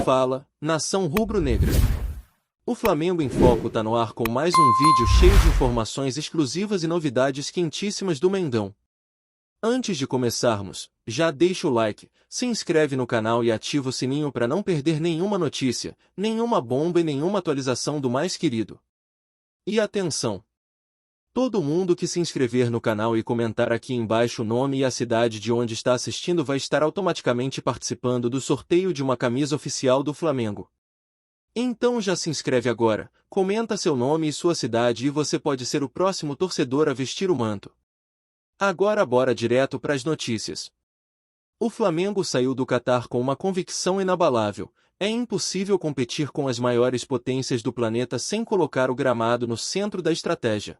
Fala, nação rubro-negra. O Flamengo em Foco tá no ar com mais um vídeo cheio de informações exclusivas e novidades quentíssimas do Mengão. Antes de começarmos, já deixa o like, se inscreve no canal e ativa o sininho para não perder nenhuma notícia, nenhuma bomba e nenhuma atualização do mais querido. E atenção! Todo mundo que se inscrever no canal e comentar aqui embaixo o nome e a cidade de onde está assistindo vai estar automaticamente participando do sorteio de uma camisa oficial do Flamengo. Então já se inscreve agora, comenta seu nome e sua cidade e você pode ser o próximo torcedor a vestir o manto. Agora bora direto para as notícias. O Flamengo saiu do Catar com uma convicção inabalável: é impossível competir com as maiores potências do planeta sem colocar o gramado no centro da estratégia.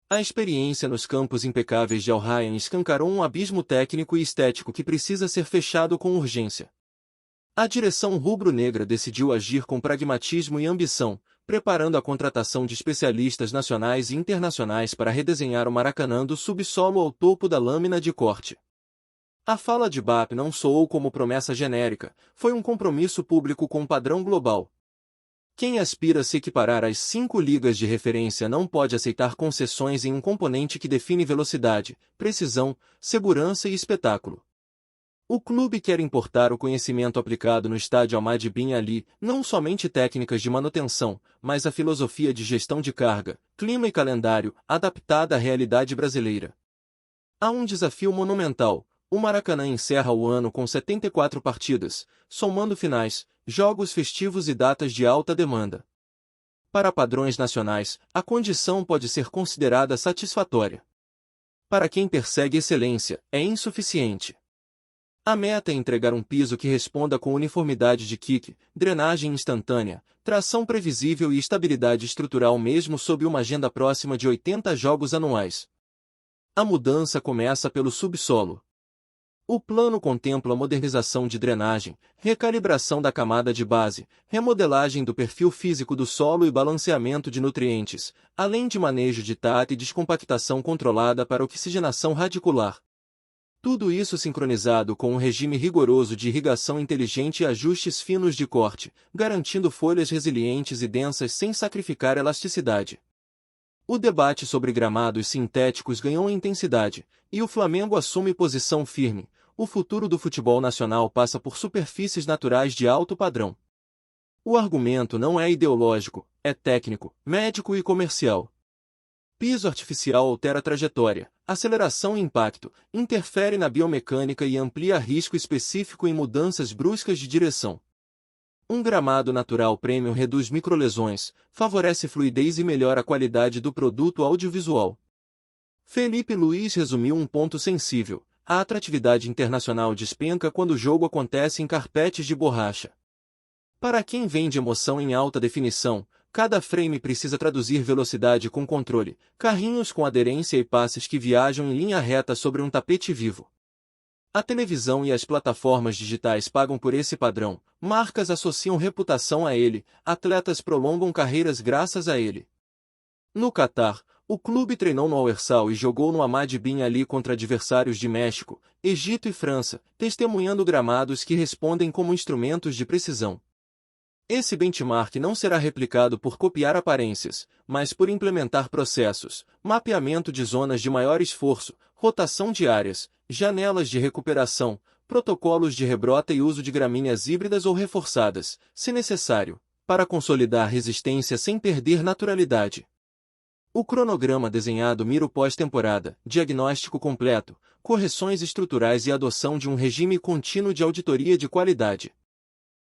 A experiência nos campos impecáveis de Al Rayyan escancarou um abismo técnico e estético que precisa ser fechado com urgência. A direção rubro-negra decidiu agir com pragmatismo e ambição, preparando a contratação de especialistas nacionais e internacionais para redesenhar o Maracanã do subsolo ao topo da lâmina de corte. A fala de BAP não soou como promessa genérica, foi um compromisso público com padrão global. Quem aspira a se equiparar às 5 ligas de referência não pode aceitar concessões em um componente que define velocidade, precisão, segurança e espetáculo. O clube quer importar o conhecimento aplicado no estádio Ahmad Bin Ali, não somente técnicas de manutenção, mas a filosofia de gestão de carga, clima e calendário, adaptada à realidade brasileira. Há um desafio monumental: o Maracanã encerra o ano com 74 partidas, somando finais, jogos festivos e datas de alta demanda. Para padrões nacionais, a condição pode ser considerada satisfatória. Para quem persegue excelência, é insuficiente. A meta é entregar um piso que responda com uniformidade de kick, drenagem instantânea, tração previsível e estabilidade estrutural mesmo sob uma agenda próxima de 80 jogos anuais. A mudança começa pelo subsolo. O plano contempla modernização de drenagem, recalibração da camada de base, remodelagem do perfil físico do solo e balanceamento de nutrientes, além de manejo de TAT e descompactação controlada para oxigenação radicular. Tudo isso sincronizado com um regime rigoroso de irrigação inteligente e ajustes finos de corte, garantindo folhas resilientes e densas sem sacrificar elasticidade. O debate sobre gramados sintéticos ganhou intensidade, e o Flamengo assume posição firme: o futuro do futebol nacional passa por superfícies naturais de alto padrão. O argumento não é ideológico, é técnico, médico e comercial. Piso artificial altera a trajetória, aceleração e impacto, interfere na biomecânica e amplia risco específico em mudanças bruscas de direção. Um gramado natural premium reduz microlesões, favorece fluidez e melhora a qualidade do produto audiovisual. Felipe Luiz resumiu um ponto sensível: a atratividade internacional despenca quando o jogo acontece em carpetes de borracha. Para quem vende emoção em alta definição, cada frame precisa traduzir velocidade com controle, carrinhos com aderência e passes que viajam em linha reta sobre um tapete vivo. A televisão e as plataformas digitais pagam por esse padrão, marcas associam reputação a ele, atletas prolongam carreiras graças a ele. No Catar, o clube treinou no Al-Ursal e jogou no Ahmad Bin Ali contra adversários de México, Egito e França, testemunhando gramados que respondem como instrumentos de precisão. Esse benchmark não será replicado por copiar aparências, mas por implementar processos, mapeamento de zonas de maior esforço, rotação de áreas, janelas de recuperação, protocolos de rebrota e uso de gramíneas híbridas ou reforçadas, se necessário, para consolidar resistência sem perder naturalidade. O cronograma desenhado mira o pós-temporada, diagnóstico completo, correções estruturais e adoção de um regime contínuo de auditoria de qualidade.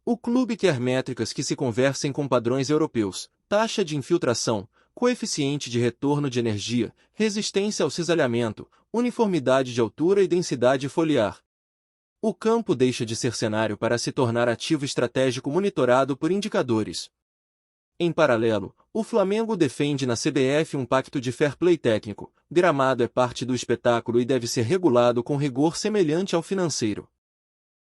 O clube quer métricas que se conversem com padrões europeus: taxa de infiltração, coeficiente de retorno de energia, resistência ao cisalhamento, uniformidade de altura e densidade foliar. O campo deixa de ser cenário para se tornar ativo estratégico monitorado por indicadores. Em paralelo, o Flamengo defende na CBF um pacto de fair play técnico: gramado é parte do espetáculo e deve ser regulado com rigor semelhante ao financeiro.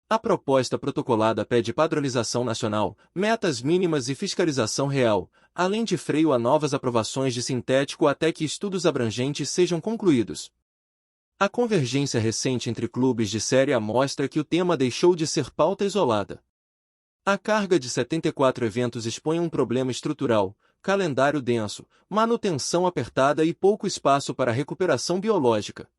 A proposta protocolada pede padronização nacional, metas mínimas e fiscalização real, além de freio a novas aprovações de sintético até que estudos abrangentes sejam concluídos. A convergência recente entre clubes de Série A mostra que o tema deixou de ser pauta isolada. A carga de 74 eventos expõe um problema estrutural: calendário denso, manutenção apertada e pouco espaço para recuperação biológica.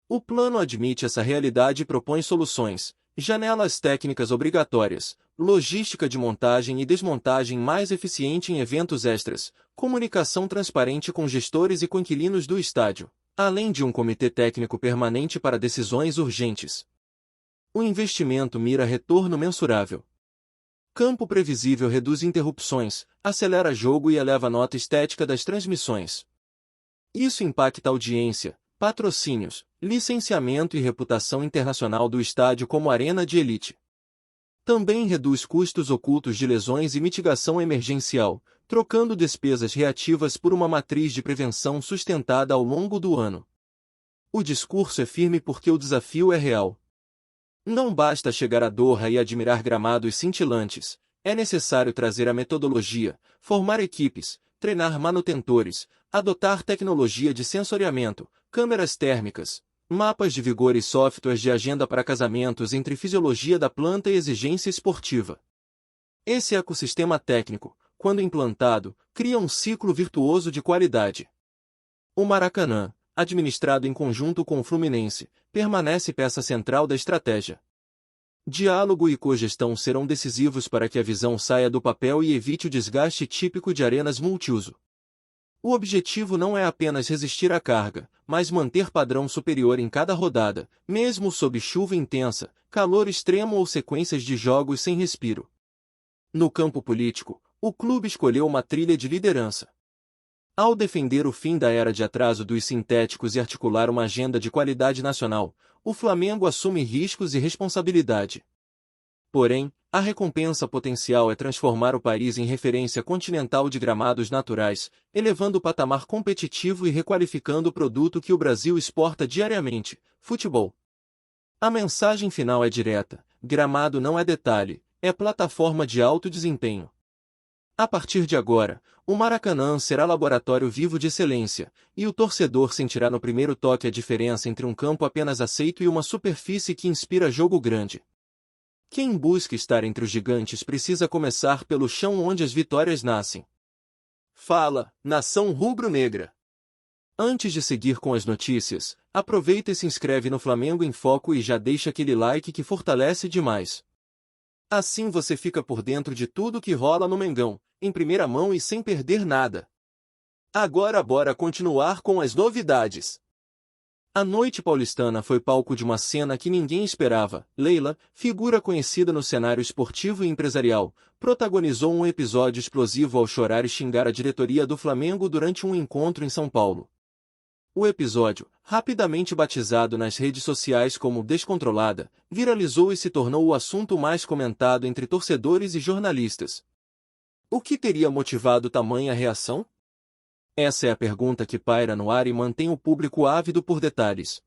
O plano admite essa realidade e propõe soluções: janelas técnicas obrigatórias, logística de montagem e desmontagem mais eficiente em eventos extras, comunicação transparente com gestores e com inquilinos do estádio, além de um comitê técnico permanente para decisões urgentes. O investimento mira retorno mensurável. Campo previsível reduz interrupções, acelera jogo e eleva a nota estética das transmissões. Isso impacta a audiência, patrocínios, licenciamento e reputação internacional do estádio como arena de elite. Também reduz custos ocultos de lesões e mitigação emergencial, trocando despesas reativas por uma matriz de prevenção sustentada ao longo do ano. O discurso é firme porque o desafio é real. Não basta chegar a Doha e admirar gramados cintilantes, é necessário trazer a metodologia, formar equipes, treinar manutentores, adotar tecnologia de sensoriamento, câmeras térmicas, mapas de vigor e softwares de agenda para casamentos entre fisiologia da planta e exigência esportiva. Esse ecossistema técnico, quando implantado, cria um ciclo virtuoso de qualidade. O Maracanã, administrado em conjunto com o Fluminense, permanece peça central da estratégia. Diálogo e cogestão serão decisivos para que a visão saia do papel e evite o desgaste típico de arenas multiuso. O objetivo não é apenas resistir à carga, mas manter padrão superior em cada rodada, mesmo sob chuva intensa, calor extremo ou sequências de jogos sem respiro. No campo político, o clube escolheu uma trilha de liderança. Ao defender o fim da era de atraso dos sintéticos e articular uma agenda de qualidade nacional, o Flamengo assume riscos e responsabilidade. Porém, a recompensa potencial é transformar o país em referência continental de gramados naturais, elevando o patamar competitivo e requalificando o produto que o Brasil exporta diariamente: futebol. A mensagem final é direta: gramado não é detalhe, é plataforma de alto desempenho. A partir de agora, o Maracanã será laboratório vivo de excelência, e o torcedor sentirá no primeiro toque a diferença entre um campo apenas aceito e uma superfície que inspira jogo grande. Quem busca estar entre os gigantes precisa começar pelo chão onde as vitórias nascem. Fala, nação rubro-negra! Antes de seguir com as notícias, aproveita e se inscreve no Flamengo em Foco e já deixa aquele like que fortalece demais. Assim você fica por dentro de tudo que rola no Mengão, em primeira mão e sem perder nada. Agora bora continuar com as novidades. A noite paulistana foi palco de uma cena que ninguém esperava. Leila, figura conhecida no cenário esportivo e empresarial, protagonizou um episódio explosivo ao chorar e xingar a diretoria do Flamengo durante um encontro em São Paulo. O episódio, rapidamente batizado nas redes sociais como Descontrolada, viralizou e se tornou o assunto mais comentado entre torcedores e jornalistas. O que teria motivado tamanha reação? Essa é a pergunta que paira no ar e mantém o público ávido por detalhes.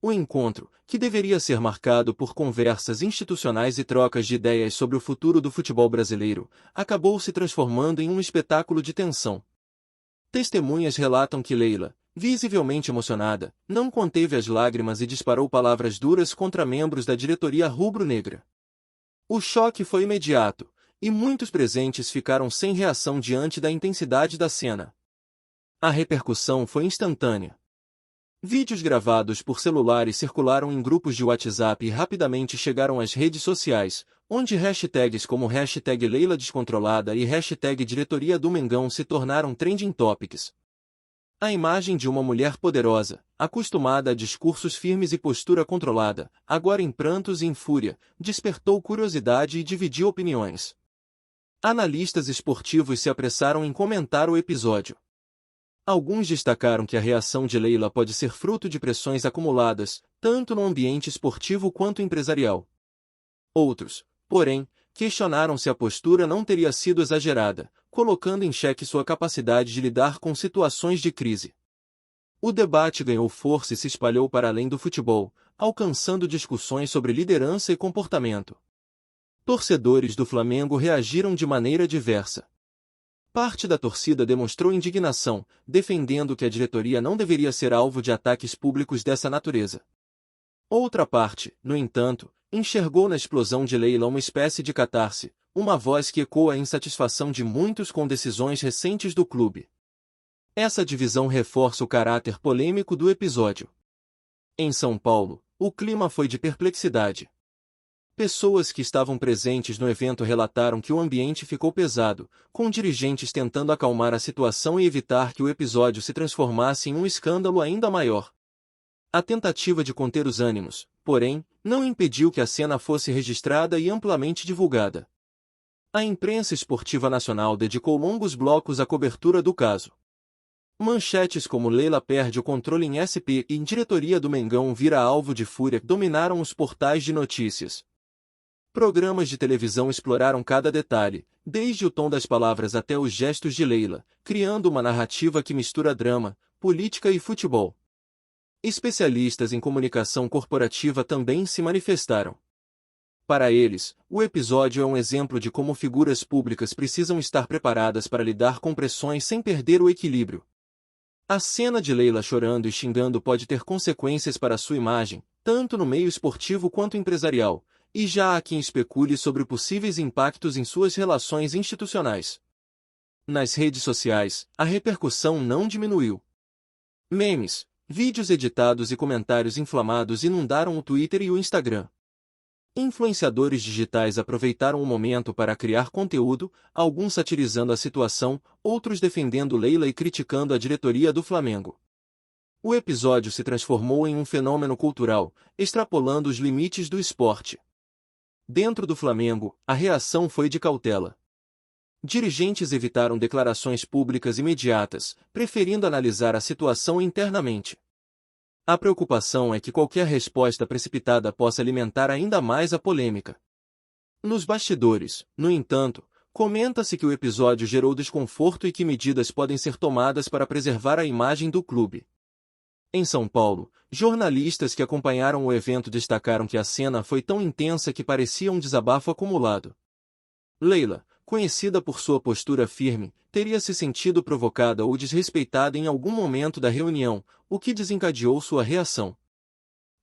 O encontro, que deveria ser marcado por conversas institucionais e trocas de ideias sobre o futuro do futebol brasileiro, acabou se transformando em um espetáculo de tensão. Testemunhas relatam que Leila, visivelmente emocionada, não conteve as lágrimas e disparou palavras duras contra membros da diretoria rubro-negra. O choque foi imediato, e muitos presentes ficaram sem reação diante da intensidade da cena. A repercussão foi instantânea. Vídeos gravados por celulares circularam em grupos de WhatsApp e rapidamente chegaram às redes sociais, onde hashtags como hashtag Leila Descontrolada e hashtag Diretoria do Mengão se tornaram trending topics. A imagem de uma mulher poderosa, acostumada a discursos firmes e postura controlada, agora em prantos e em fúria, despertou curiosidade e dividiu opiniões. Analistas esportivos se apressaram em comentar o episódio. Alguns destacaram que a reação de Leila pode ser fruto de pressões acumuladas, tanto no ambiente esportivo quanto empresarial. Outros, porém, questionaram se a postura não teria sido exagerada, colocando em xeque sua capacidade de lidar com situações de crise. O debate ganhou força e se espalhou para além do futebol, alcançando discussões sobre liderança e comportamento. Torcedores do Flamengo reagiram de maneira diversa. Parte da torcida demonstrou indignação, defendendo que a diretoria não deveria ser alvo de ataques públicos dessa natureza. Outra parte, no entanto, enxergou na explosão de Leila uma espécie de catarse, uma voz que ecoa a insatisfação de muitos com decisões recentes do clube. Essa divisão reforça o caráter polêmico do episódio. Em São Paulo, o clima foi de perplexidade. Pessoas que estavam presentes no evento relataram que o ambiente ficou pesado, com dirigentes tentando acalmar a situação e evitar que o episódio se transformasse em um escândalo ainda maior. A tentativa de conter os ânimos, porém, não impediu que a cena fosse registrada e amplamente divulgada. A imprensa esportiva nacional dedicou longos blocos à cobertura do caso. Manchetes como Leila perde o controle em SP e diretoria do Mengão vira alvo de fúria dominaram os portais de notícias. Programas de televisão exploraram cada detalhe, desde o tom das palavras até os gestos de Leila, criando uma narrativa que mistura drama, política e futebol. Especialistas em comunicação corporativa também se manifestaram. Para eles, o episódio é um exemplo de como figuras públicas precisam estar preparadas para lidar com pressões sem perder o equilíbrio. A cena de Leila chorando e xingando pode ter consequências para sua imagem, tanto no meio esportivo quanto empresarial, e já há quem especule sobre possíveis impactos em suas relações institucionais. Nas redes sociais, a repercussão não diminuiu. Memes, vídeos editados e comentários inflamados inundaram o Twitter e o Instagram. Influenciadores digitais aproveitaram o momento para criar conteúdo, alguns satirizando a situação, outros defendendo Leila e criticando a diretoria do Flamengo. O episódio se transformou em um fenômeno cultural, extrapolando os limites do esporte. Dentro do Flamengo, a reação foi de cautela. Dirigentes evitaram declarações públicas imediatas, preferindo analisar a situação internamente. A preocupação é que qualquer resposta precipitada possa alimentar ainda mais a polêmica. Nos bastidores, no entanto, comenta-se que o episódio gerou desconforto e que medidas podem ser tomadas para preservar a imagem do clube. Em São Paulo, jornalistas que acompanharam o evento destacaram que a cena foi tão intensa que parecia um desabafo acumulado. Leila, conhecida por sua postura firme, teria se sentido provocada ou desrespeitada em algum momento da reunião, o que desencadeou sua reação.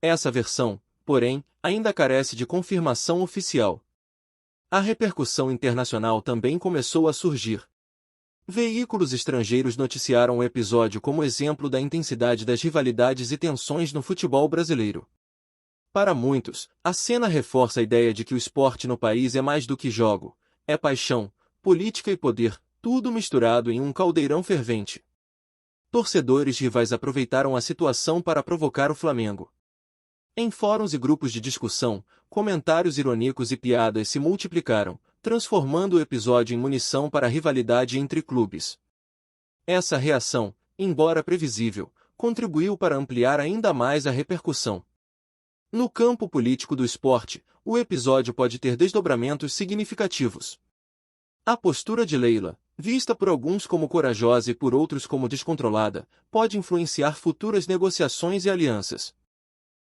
Essa versão, porém, ainda carece de confirmação oficial. A repercussão internacional também começou a surgir. Veículos estrangeiros noticiaram o episódio como exemplo da intensidade das rivalidades e tensões no futebol brasileiro. Para muitos, a cena reforça a ideia de que o esporte no país é mais do que jogo, é paixão, política e poder, tudo misturado em um caldeirão fervente. Torcedores rivais aproveitaram a situação para provocar o Flamengo. Em fóruns e grupos de discussão, comentários irônicos e piadas se multiplicaram, transformando o episódio em munição para a rivalidade entre clubes. Essa reação, embora previsível, contribuiu para ampliar ainda mais a repercussão. No campo político do esporte, o episódio pode ter desdobramentos significativos. A postura de Leila, vista por alguns como corajosa e por outros como descontrolada, pode influenciar futuras negociações e alianças.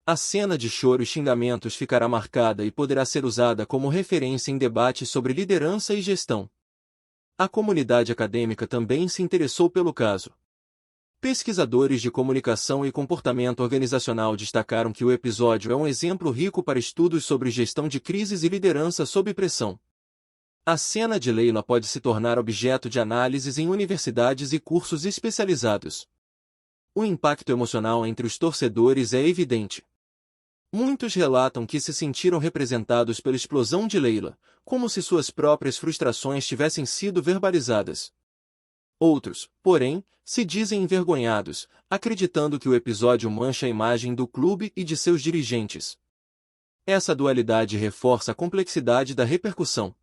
A cena de choro e xingamentos ficará marcada e poderá ser usada como referência em debates sobre liderança e gestão. A comunidade acadêmica também se interessou pelo caso. Pesquisadores de comunicação e comportamento organizacional destacaram que o episódio é um exemplo rico para estudos sobre gestão de crises e liderança sob pressão. A cena de Leila pode se tornar objeto de análises em universidades e cursos especializados. O impacto emocional entre os torcedores é evidente. Muitos relatam que se sentiram representados pela explosão de Leila, como se suas próprias frustrações tivessem sido verbalizadas. Outros, porém, se dizem envergonhados, acreditando que o episódio mancha a imagem do clube e de seus dirigentes. Essa dualidade reforça a complexidade da repercussão.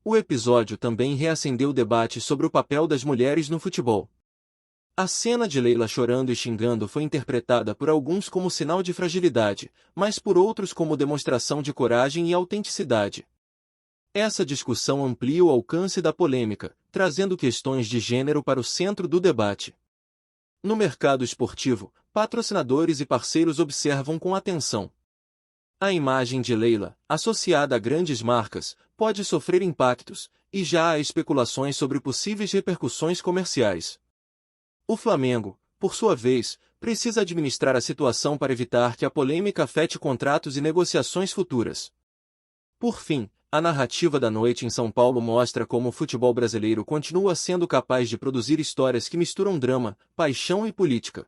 O episódio também reacendeu debates sobre o papel das mulheres no futebol. A cena de Leila chorando e xingando foi interpretada por alguns como sinal de fragilidade, mas por outros como demonstração de coragem e autenticidade. Essa discussão amplia o alcance da polêmica, trazendo questões de gênero para o centro do debate. No mercado esportivo, patrocinadores e parceiros observam com atenção. A imagem de Leila, associada a grandes marcas, pode sofrer impactos, e já há especulações sobre possíveis repercussões comerciais. O Flamengo, por sua vez, precisa administrar a situação para evitar que a polêmica afete contratos e negociações futuras. Por fim, a narrativa da noite em São Paulo mostra como o futebol brasileiro continua sendo capaz de produzir histórias que misturam drama, paixão e política.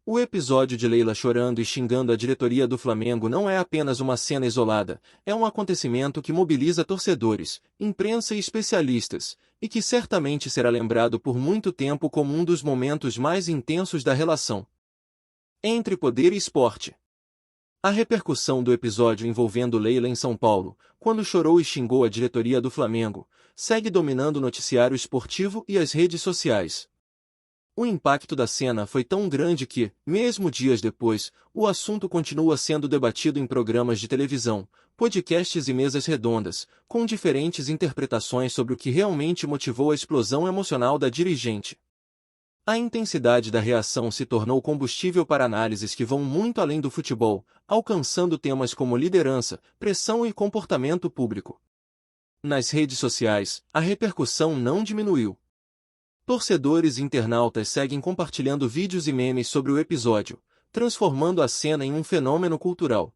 O episódio de Leila chorando e xingando a diretoria do Flamengo não é apenas uma cena isolada, é um acontecimento que mobiliza torcedores, imprensa e especialistas, e que certamente será lembrado por muito tempo como um dos momentos mais intensos da relação entre poder e esporte. A repercussão do episódio envolvendo Leila em São Paulo, quando chorou e xingou a diretoria do Flamengo, segue dominando o noticiário esportivo e as redes sociais. O impacto da cena foi tão grande que, mesmo dias depois, o assunto continua sendo debatido em programas de televisão, podcasts e mesas redondas, com diferentes interpretações sobre o que realmente motivou a explosão emocional da dirigente. A intensidade da reação se tornou combustível para análises que vão muito além do futebol, alcançando temas como liderança, pressão e comportamento público. Nas redes sociais, a repercussão não diminuiu. Torcedores e internautas seguem compartilhando vídeos e memes sobre o episódio, transformando a cena em um fenômeno cultural.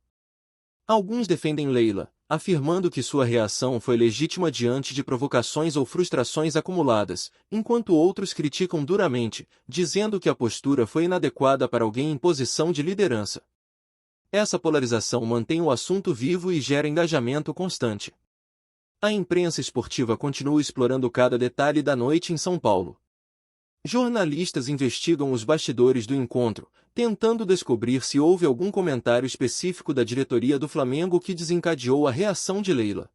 Alguns defendem Leila, afirmando que sua reação foi legítima diante de provocações ou frustrações acumuladas, enquanto outros criticam duramente, dizendo que a postura foi inadequada para alguém em posição de liderança. Essa polarização mantém o assunto vivo e gera engajamento constante. A imprensa esportiva continua explorando cada detalhe da noite em São Paulo. Jornalistas investigam os bastidores do encontro, tentando descobrir se houve algum comentário específico da diretoria do Flamengo que desencadeou a reação de Leila.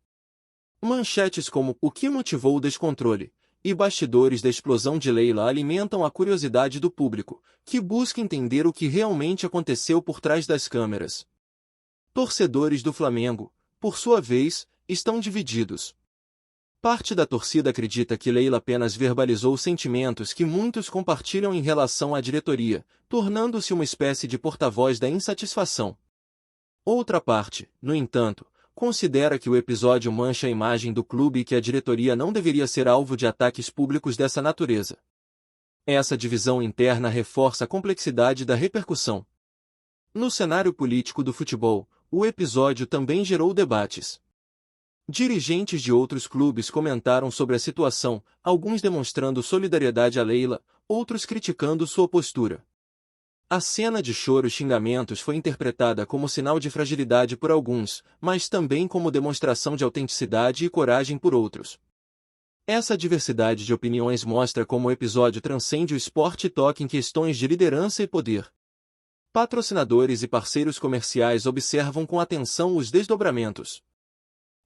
Manchetes como "O que motivou o descontrole?" e "Bastidores da explosão de Leila" alimentam a curiosidade do público, que busca entender o que realmente aconteceu por trás das câmeras. Torcedores do Flamengo, por sua vez, estão divididos. Parte da torcida acredita que Leila apenas verbalizou sentimentos que muitos compartilham em relação à diretoria, tornando-se uma espécie de porta-voz da insatisfação. Outra parte, no entanto, considera que o episódio mancha a imagem do clube e que a diretoria não deveria ser alvo de ataques públicos dessa natureza. Essa divisão interna reforça a complexidade da repercussão. No cenário político do futebol, o episódio também gerou debates. Dirigentes de outros clubes comentaram sobre a situação, alguns demonstrando solidariedade a Leila, outros criticando sua postura. A cena de choro e xingamentos foi interpretada como sinal de fragilidade por alguns, mas também como demonstração de autenticidade e coragem por outros. Essa diversidade de opiniões mostra como o episódio transcende o esporte e toca em questões de liderança e poder. Patrocinadores e parceiros comerciais observam com atenção os desdobramentos.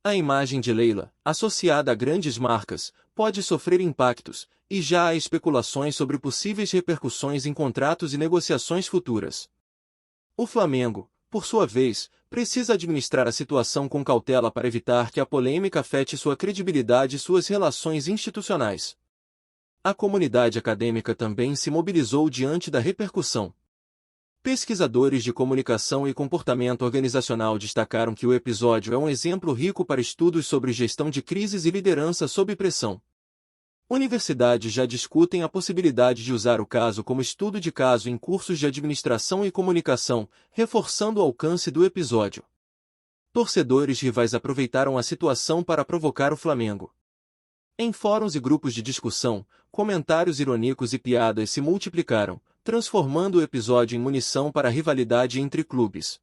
A imagem de Leila, associada a grandes marcas, pode sofrer impactos, e já há especulações sobre possíveis repercussões em contratos e negociações futuras. O Flamengo, por sua vez, precisa administrar a situação com cautela para evitar que a polêmica afete sua credibilidade e suas relações institucionais. A comunidade acadêmica também se mobilizou diante da repercussão. Pesquisadores de comunicação e comportamento organizacional destacaram que o episódio é um exemplo rico para estudos sobre gestão de crises e liderança sob pressão. Universidades já discutem a possibilidade de usar o caso como estudo de caso em cursos de administração e comunicação, reforçando o alcance do episódio. Torcedores rivais aproveitaram a situação para provocar o Flamengo. Em fóruns e grupos de discussão, comentários irônicos e piadas se multiplicaram, transformando o episódio em munição para a rivalidade entre clubes.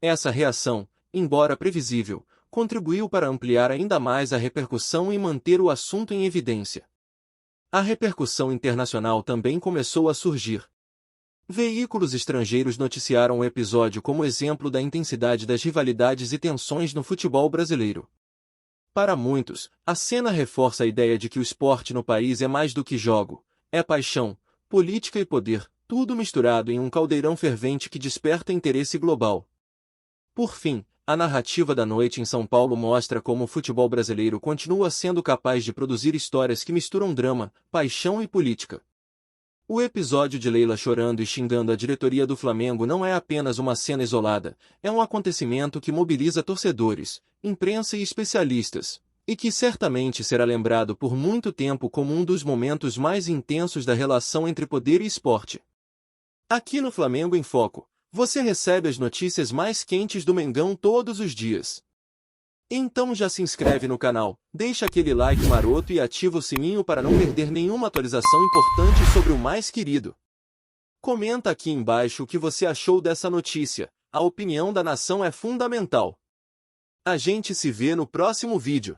Essa reação, embora previsível, contribuiu para ampliar ainda mais a repercussão e manter o assunto em evidência. A repercussão internacional também começou a surgir. Veículos estrangeiros noticiaram o episódio como exemplo da intensidade das rivalidades e tensões no futebol brasileiro. Para muitos, a cena reforça a ideia de que o esporte no país é mais do que jogo, é paixão, política e poder, tudo misturado em um caldeirão fervente que desperta interesse global. Por fim, a narrativa da noite em São Paulo mostra como o futebol brasileiro continua sendo capaz de produzir histórias que misturam drama, paixão e política. O episódio de Leila chorando e xingando a diretoria do Flamengo não é apenas uma cena isolada, é um acontecimento que mobiliza torcedores, imprensa e especialistas, e que certamente será lembrado por muito tempo como um dos momentos mais intensos da relação entre poder e esporte. Aqui no Flamengo em Foco, você recebe as notícias mais quentes do Mengão todos os dias. Então já se inscreve no canal, deixa aquele like maroto e ativa o sininho para não perder nenhuma atualização importante sobre o mais querido. Comenta aqui embaixo o que você achou dessa notícia, a opinião da nação é fundamental. A gente se vê no próximo vídeo.